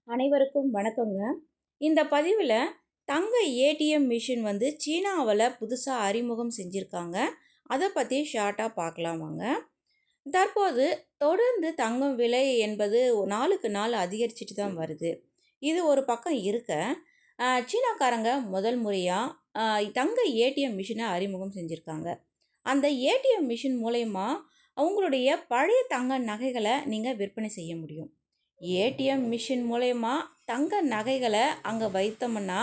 அனைவருக்கும் வணக்கங்க. இந்த பதிவில் தங்க ஏடிஎம் மிஷின் வந்து சீனாவில் புதுசாக அறிமுகம் செஞ்சுருக்காங்க. அதை பற்றி ஷார்ட்டாக பார்க்கலாம் வாங்க. தற்போது தொடர்ந்து தங்கம் விலை என்பது நாளுக்கு நாள் அதிகரிச்சுட்டு தான் வருது. இது ஒரு பக்கம் இருக்க, சீனாக்காரங்க முதல் முறையாக தங்க ஏடிஎம் மிஷினை அறிமுகம் செஞ்சுருக்காங்க. அந்த ஏடிஎம் மிஷின் மூலயமா அவங்களுடைய பழைய தங்க நகைகளை நீங்கள் விற்பனை செய்ய முடியும். ஏடிஎம் மிஷின் மூலயமா தங்க நகைகளை அங்கே வைத்தோம்னா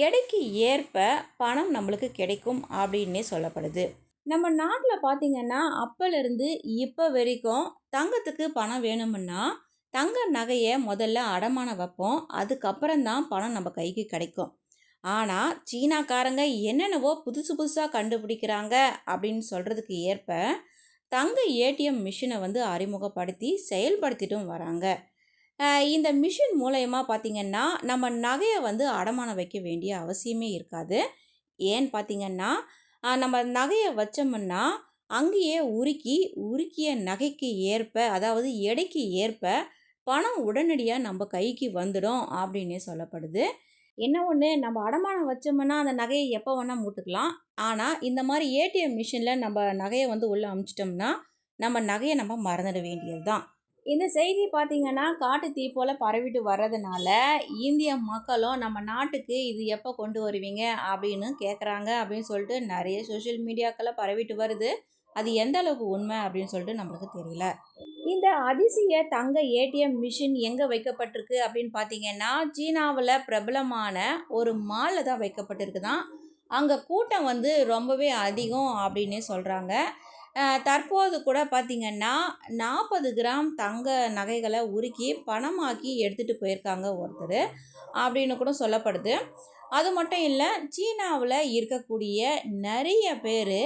எடைக்கு ஏற்ப பணம் நம்மளுக்கு கிடைக்கும் அப்படின்னே சொல்லப்படுது. நம்ம நாட்டில் பார்த்திங்கன்னா அப்போலேருந்து இப்போ வரைக்கும் தங்கத்துக்கு பணம் வேணுமுன்னா தங்க நகையை முதல்ல அடமானம் வைப்போம். அதுக்கப்புறம் தான் பணம் நம்ம கைக்கு கிடைக்கும். ஆனால் சீனாக்காரங்க என்னென்னவோ புதுசாக கண்டுபிடிக்கிறாங்க அப்படின்னு சொல்கிறதுக்கு ஏற்ப தங்க ஏடிஎம் மிஷினை வந்து அறிமுகப்படுத்தி செயல்படுத்திட்டும் வராங்க. இந்த மிஷின் மூலயமா பார்த்திங்கன்னா நம்ம நகையை வந்து அடமானம் வைக்க வேண்டிய அவசியமே இருக்காது. ஏன்னு பார்த்திங்கன்னா நம்ம நகையை வச்சோம்னா அங்கேயே உருக்கிய நகைக்கு ஏற்ப, அதாவது எடைக்கு ஏற்ப பணம் உடனடியாக நம்ம கைக்கு வந்துடும் அப்படின்னே சொல்லப்படுது. என்ன ஒன்று, நம்ம அடமானம் வச்சோம்னா அந்த நகையை எப்போ வேணால் மூட்டுக்கலாம். ஆனால் இந்த மாதிரி ஏடிஎம் மிஷினில் நம்ம நகையை வந்து உள்ளே அமுச்சிட்டோம்னா நம்ம நகையை நம்ம மறந்துட வேண்டியது தான். இந்த செய்தி பார்த்திங்கன்னா காட்டு தீ போல் பரவிட்டு வர்றதுனால இந்திய மக்களும் நம்ம நாட்டுக்கு இது எப்போ கொண்டு வருவீங்க அப்படின்னு கேட்குறாங்க அப்படின்னு சொல்லிட்டு நிறைய சோஷியல் மீடியாக்களில் பரவிட்டு வருது. அது எந்த அளவுக்கு உண்மை அப்படின்னு சொல்லிட்டு நம்மளுக்கு தெரியல. இந்த அதிசய தங்க ஏடிஎம் மிஷின் எங்கே வைக்கப்பட்டிருக்கு அப்படின்னு பார்த்தீங்கன்னா சீனாவில் பிரபலமான ஒரு மாலில் தான் வைக்கப்பட்டிருக்குதான். அங்கே கூட்டம் வந்து ரொம்பவே அதிகம் அப்படின்னே சொல்கிறாங்க. தற்போது கூட பார்த்திங்கன்னா 40 கிராம் தங்க நகைகளை உருக்கி பணமாக்கி எடுத்துகிட்டு போயிருக்காங்க ஒருத்தர் அப்படின்னு கூட சொல்லப்படுது. அது மட்டும் இல்லை, சீனாவில் இருக்கக்கூடிய நிறைய பேர்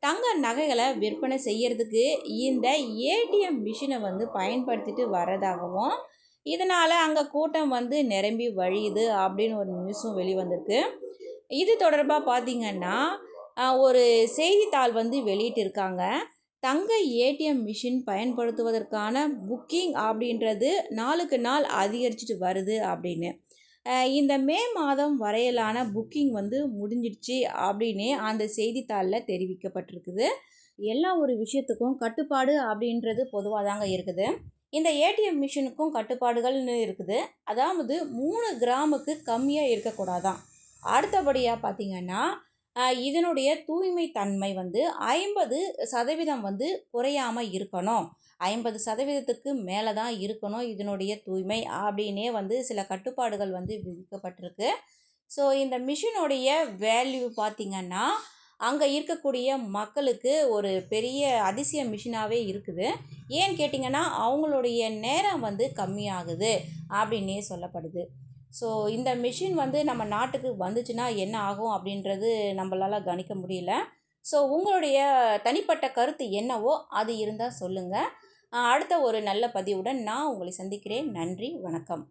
தங்க நகைகளை விற்பனை செய்கிறதுக்கு இந்த ஏடிஎம் மிஷினை வந்து பயன்படுத்திட்டு வர்றதாகவும், இதனால் அங்கே கூட்டம் வந்து நிரம்பி வழியுது அப்படின்னு ஒரு நியூஸும் வெளிவந்திருக்கு. இது தொடர்பாக பார்த்திங்கன்னா ஒரு செய்தித்தாள் வந்து வெளியிட்டிருக்காங்க. தங்க ஏடிஎம் மிஷின் பயன்படுத்துவதற்கான புக்கிங் அப்படின்றது நாளுக்கு நாள் அதிகரிச்சுட்டு வருது அப்படின்னு. இந்த மே மாதம் வரையிலான புக்கிங் வந்து முடிஞ்சிடுச்சு அப்படின்னே அந்த செய்தித்தாளில் தெரிவிக்கப்பட்டிருக்குது. எல்லா ஒரு விஷயத்துக்கும் கட்டுப்பாடு அப்படின்றது பொதுவாக தாங்க இருக்குது. இந்த ஏடிஎம் மிஷினுக்கும் கட்டுப்பாடுகள்னு இருக்குது. அதாவது 3 கிராமுக்கு கம்மியாக இருக்கக்கூடாதான். அடுத்தபடியாக பார்த்திங்கன்னா இதனுடைய தூய்மை தன்மை வந்து 50% வந்து குறையாமல் இருக்கணும். 50% மேலே தான் இருக்கணும் இதனுடைய தூய்மை அப்படின்னே வந்து சில கட்டுப்பாடுகள் வந்து விதிக்கப்பட்டிருக்கு. ஸோ இந்த மிஷினுடைய வேல்யூ பார்த்திங்கன்னா அங்கே இருக்கக்கூடிய மக்களுக்கு ஒரு பெரிய அதிசய மிஷினாகவே இருக்குது. ஏன்னு கேட்டிங்கன்னா அவங்களுடைய நேரம் வந்து கம்மியாகுது அப்படின்னே சொல்லப்படுது. ஸோ இந்த மிஷின் வந்து நம்ம நாட்டுக்கு வந்துச்சுன்னா என்ன ஆகும் அப்படின்றது நம்மளால் கணிக்க முடியல. ஸோ உங்களுடைய தனிப்பட்ட கருத்து என்னவோ அது இருந்தால் சொல்லுங்கள். அடுத்த ஒரு நல்ல பதிவுடன் நான் உங்களை சந்திக்கிறேன். நன்றி, வணக்கம்.